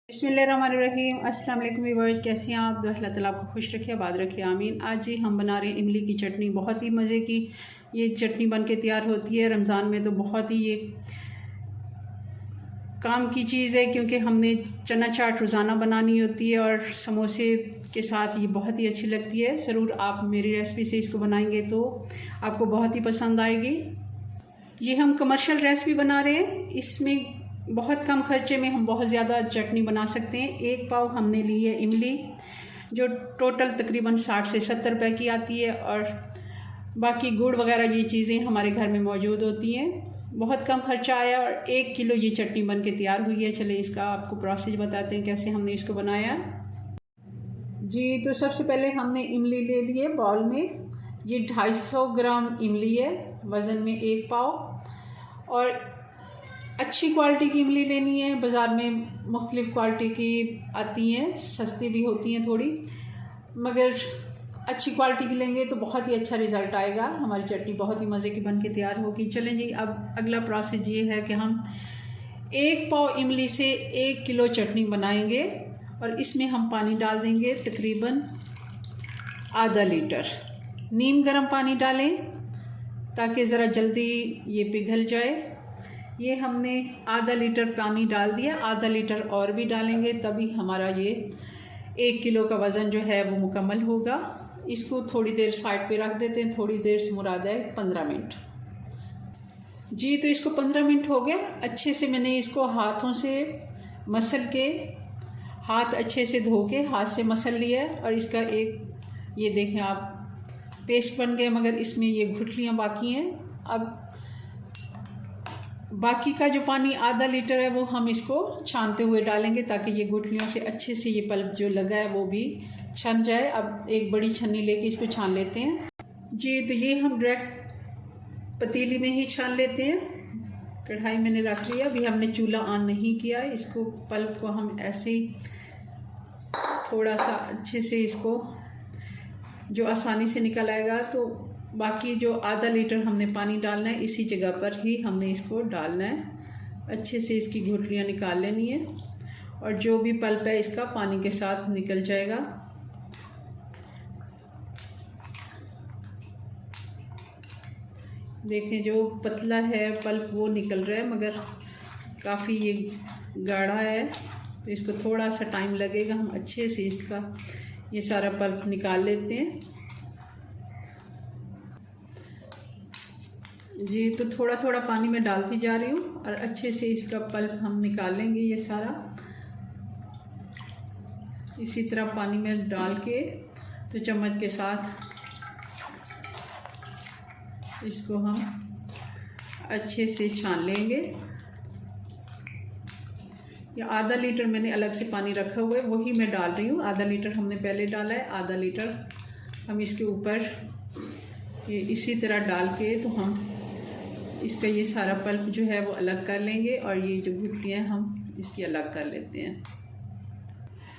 बिस्मिल्लाहिर्रहमानिर्रहीम। अस्सलाम वालेकुम व्यूअर्स, कैसे हैं आप? अल्लाह ताला आपको खुश रखे, आबाद रखे, आमीन। आज जी हम बना रहे हैं इमली की चटनी। बहुत ही मज़े की ये चटनी बन के तैयार होती है। रमज़ान में तो बहुत ही ये काम की चीज़ है, क्योंकि हमने चना चाट रोज़ाना बनानी होती है और समोसे के साथ ये बहुत ही अच्छी लगती है। ज़रूर आप मेरी रेसिपी से इसको बनाएंगे तो आपको बहुत ही पसंद आएगी। ये हम कमर्शियल रेसिपी बना रहे हैं, इसमें बहुत कम खर्चे में हम बहुत ज़्यादा चटनी बना सकते हैं। एक पाव हमने ली है इमली, जो टोटल तकरीबन 60 से 70 रुपए की आती है, और बाकी गुड़ वगैरह ये चीज़ें हमारे घर में मौजूद होती हैं। बहुत कम खर्चा आया और 1 किलो ये चटनी बन के तैयार हुई है। चले इसका आपको प्रोसेस बताते हैं कैसे हमने इसको बनाया जी। तो सबसे पहले हमने इमली ले लिए बाउल में। ये 250 ग्राम इमली है, वज़न में 1 पाव। और अच्छी क्वालिटी की इमली लेनी है। बाज़ार में मुख्तलिफ़ क्वालिटी की आती हैं, सस्ती भी होती हैं थोड़ी, मगर अच्छी क्वालिटी की लेंगे तो बहुत ही अच्छा रिज़ल्ट आएगा। हमारी चटनी बहुत ही मज़े की बन के तैयार होगी। चलें जी, अब अगला प्रोसेस ये है कि हम 1 पाव इमली से 1 किलो चटनी बनाएंगे, और इसमें हम पानी डाल देंगे तकरीबन आधा लीटर। नीम गर्म पानी डालें ताकि ज़रा जल्दी ये पिघल जाए। ये हमने आधा लीटर पानी डाल दिया, आधा लीटर और भी डालेंगे तभी हमारा ये 1 किलो का वज़न जो है वो मुकम्मल होगा। इसको थोड़ी देर साइड पे रख देते हैं, थोड़ी देर से मुराद है 15 मिनट जी। तो इसको 15 मिनट हो गया। अच्छे से मैंने इसको हाथों से मसल के, हाथ अच्छे से धो के हाथ से मसल लिया है, और इसका एक ये देखें आप पेस्ट बन गया, मगर इसमें ये गुठलियाँ बाकी हैं। अब बाकी का जो पानी आधा लीटर है वो हम इसको छानते हुए डालेंगे, ताकि ये गुठलियों से अच्छे से ये पल्प जो लगा है वो भी छन जाए। अब एक बड़ी छन्नी लेके इसको छान लेते हैं जी। तो ये हम डायरेक्ट पतीली में ही छान लेते हैं। कढ़ाई मैंने रख लिया, अभी हमने चूल्हा ऑन नहीं किया। इसको पल्प को हम ऐसे ही थोड़ा सा अच्छे से इसको जो आसानी से निकल आएगा, तो बाकी जो आधा लीटर हमने पानी डालना है इसी जगह पर ही हमने इसको डालना है। अच्छे से इसकी गुठलियाँ निकाल लेनी है, और जो भी पल्प है इसका पानी के साथ निकल जाएगा। देखें जो पतला है पल्प वो निकल रहा है, मगर काफ़ी ये गाढ़ा है, तो इसको थोड़ा सा टाइम लगेगा। हम अच्छे से इसका ये सारा पल्प निकाल लेते हैं जी। तो थोड़ा थोड़ा पानी में डालती जा रही हूँ, और अच्छे से इसका पल्प हम निकाल लेंगे ये सारा। इसी तरह पानी में डाल के तो चम्मच के साथ इसको हम अच्छे से छान लेंगे। ये आधा लीटर मैंने अलग से पानी रखा हुआ है, वही मैं डाल रही हूँ। आधा लीटर हमने पहले डाला है, आधा लीटर हम इसके ऊपर ये इसी तरह डाल के तो हम इसका ये सारा पल्प जो है वो अलग कर लेंगे, और ये जो गुठलियाँ हम इसकी अलग कर लेते हैं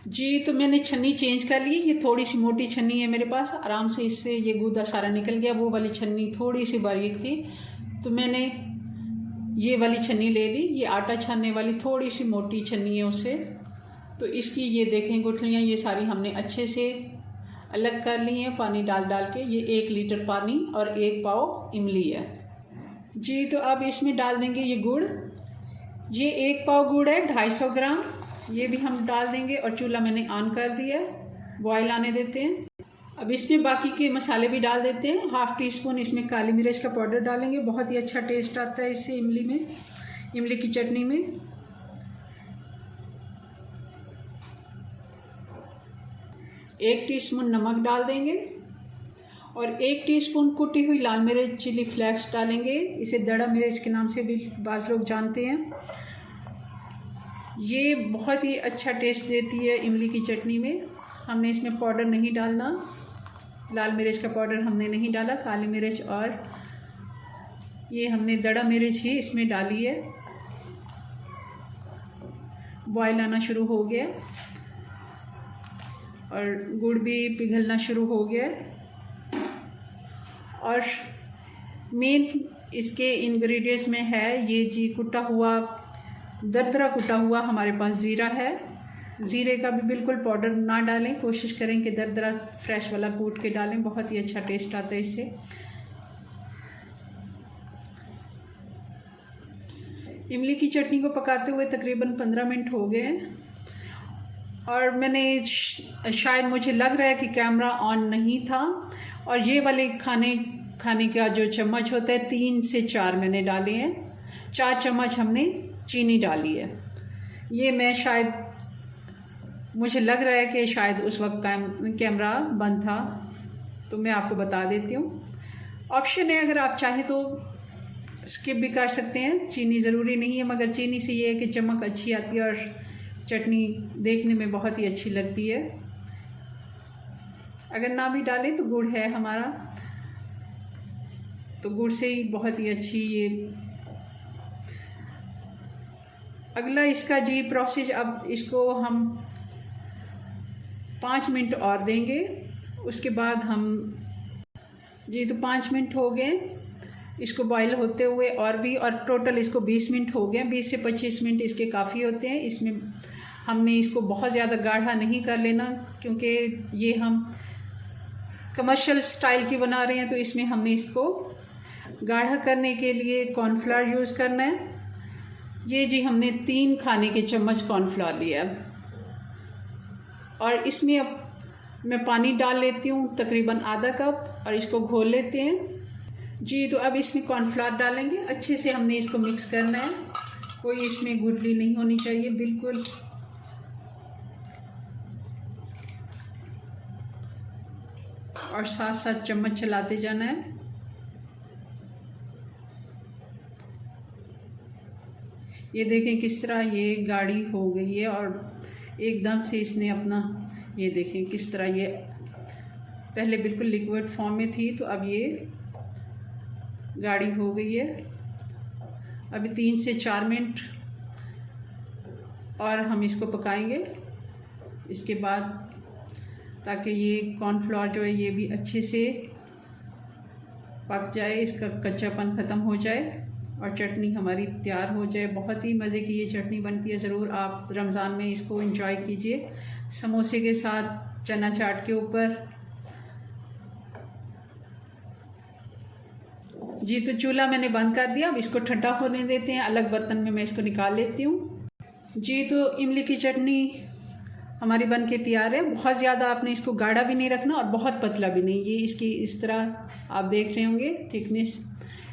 जी। तो मैंने छन्नी चेंज कर ली। ये थोड़ी सी मोटी छन्नी है मेरे पास, आराम से इससे ये गूदा सारा निकल गया। वो वाली छन्नी थोड़ी सी बारीक थी, तो मैंने ये वाली छन्नी ले ली। ये आटा छानने वाली थोड़ी सी मोटी छन्नी है उससे। तो इसकी ये देखें गुठलियाँ ये सारी हमने अच्छे से अलग कर ली हैं पानी डाल डाल के। ये 1 लीटर पानी और 1 पाव इमली है जी। तो अब इसमें डाल देंगे ये गुड़। ये 1 पाव गुड़ है, 250 ग्राम, ये भी हम डाल देंगे। और चूल्हा मैंने ऑन कर दिया है, बॉयल आने देते हैं। अब इसमें बाकी के मसाले भी डाल देते हैं। 1/2 टीस्पून इसमें काली मिर्च का पाउडर डालेंगे, बहुत ही अच्छा टेस्ट आता है इससे इमली में, इमली की चटनी में। 1 टीस्पून नमक डाल देंगे, और 1 टीस्पून कुटी हुई लाल मिर्च चिली फ्लेक्स डालेंगे। इसे दड़ा मिर्च के नाम से भी बाज़ लोग जानते हैं। ये बहुत ही अच्छा टेस्ट देती है इमली की चटनी में। हमने इसमें पाउडर नहीं डालना, लाल मिर्च का पाउडर हमने नहीं डाला, काली मिर्च और ये हमने दड़ा मिर्च ही इसमें डाली है। बॉयल आना शुरू हो गया, और गुड़ भी पिघलना शुरू हो गया। और मेन इसके इंग्रेडिएंट्स में है ये जी कुटा हुआ, दरदरा कुटा हुआ हमारे पास ज़ीरा है, ज़ीरे का भी बिल्कुल पाउडर ना डालें, कोशिश करें कि दरदरा फ्रेश वाला कूट के डालें, बहुत ही अच्छा टेस्ट आता है इससे। इमली की चटनी को पकाते हुए तकरीबन 15 मिनट हो गए हैं और मैंने शायद मुझे लग रहा है कि कैमरा ऑन नहीं था, और ये वाले खाने का जो चम्मच होता है 3 से 4 मैंने डाले हैं। 4 चम्मच हमने चीनी डाली है। ये मैं शायद, मुझे लग रहा है कि शायद उस वक्त कैमरा बंद था, तो मैं आपको बता देती हूँ। ऑप्शन है, अगर आप चाहें तो स्किप भी कर सकते हैं, चीनी ज़रूरी नहीं है, मगर चीनी से ये है कि चमक अच्छी आती है और चटनी देखने में बहुत ही अच्छी लगती है। अगर ना भी डालें तो गुड़ है हमारा, तो गुड़ से ही बहुत ही अच्छी ये। अगला इसका जी प्रोसेस, अब इसको हम 5 मिनट और देंगे, उसके बाद हम जी तो 5 मिनट हो गए इसको बॉईल होते हुए, और टोटल इसको 20 मिनट हो गए। 20 से 25 मिनट इसके काफ़ी होते हैं। इसमें हमने इसको बहुत ज़्यादा गाढ़ा नहीं कर लेना, क्योंकि ये हम कमर्शियल स्टाइल की बना रहे हैं, तो इसमें हमने इसको गाढ़ा करने के लिए कॉर्नफ्लावर यूज़ करना है। ये जी हमने 3 खाने के चम्मच कॉर्नफ्लावर लिया, और इसमें अब मैं पानी डाल लेती हूँ तकरीबन आधा कप, और इसको घोल लेते हैं जी। तो अब इसमें कॉर्नफ्लावर डालेंगे, अच्छे से हमने इसको मिक्स करना है, कोई इसमें गुठली नहीं होनी चाहिए बिल्कुल। और साथ साथ चम्मच चलाते जाना है। ये देखें किस तरह ये गाढ़ी हो गई है, और एकदम से इसने अपना, ये देखें किस तरह ये पहले बिल्कुल लिक्विड फॉर्म में थी, तो अब ये गाढ़ी हो गई है। अभी 3 से 4 मिनट और हम इसको पकाएंगे इसके बाद, ताकि ये कॉर्नफ्लोर जो है ये भी अच्छे से पक जाए, इसका कच्चापन ख़त्म हो जाए और चटनी हमारी तैयार हो जाए। बहुत ही मज़े की ये चटनी बनती है, ज़रूर आप रमज़ान में इसको एंजॉय कीजिए समोसे के साथ, चना चाट के ऊपर। जी तो चूल्हा मैंने बंद कर दिया, अब इसको ठंडा होने देते हैं। अलग बर्तन में मैं इसको निकाल लेती हूँ। जी तो इमली की चटनी हमारी बन के तैयार है। बहुत ज़्यादा आपने इसको गाढ़ा भी नहीं रखना और बहुत पतला भी नहीं। ये इसकी इस तरह आप देख रहे होंगे थिकनेस,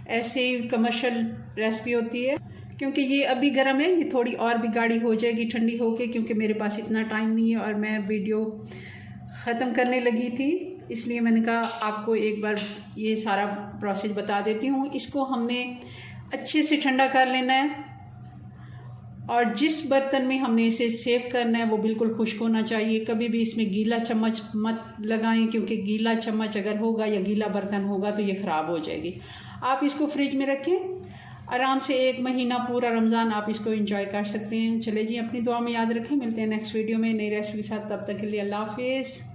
ऐसे ही कमर्शियल रेसिपी होती है। क्योंकि ये अभी गर्म है, ये थोड़ी और भी गाढ़ी हो जाएगी ठंडी होके, क्योंकि मेरे पास इतना टाइम नहीं है और मैं वीडियो ख़त्म करने लगी थी, इसलिए मैंने कहा आपको एक बार ये सारा प्रोसेस बता देती हूँ। इसको हमने अच्छे से ठंडा कर लेना है, और जिस बर्तन में हमने इसे सेव करना है वो बिल्कुल खुश्क होना चाहिए। कभी भी इसमें गीला चम्मच मत लगाएं, क्योंकि गीला चम्मच अगर होगा या गीला बर्तन होगा तो ये ख़राब हो जाएगी। आप इसको फ्रिज में रखें, आराम से 1 महीना पूरा रमज़ान आप इसको एंजॉय कर सकते हैं। चले जी, अपनी दुआ में याद रखें। मिलते हैं नेक्स्ट वीडियो में नई रेसिपी के साथ, तब तक के लिए अल्लाह हाफिज़।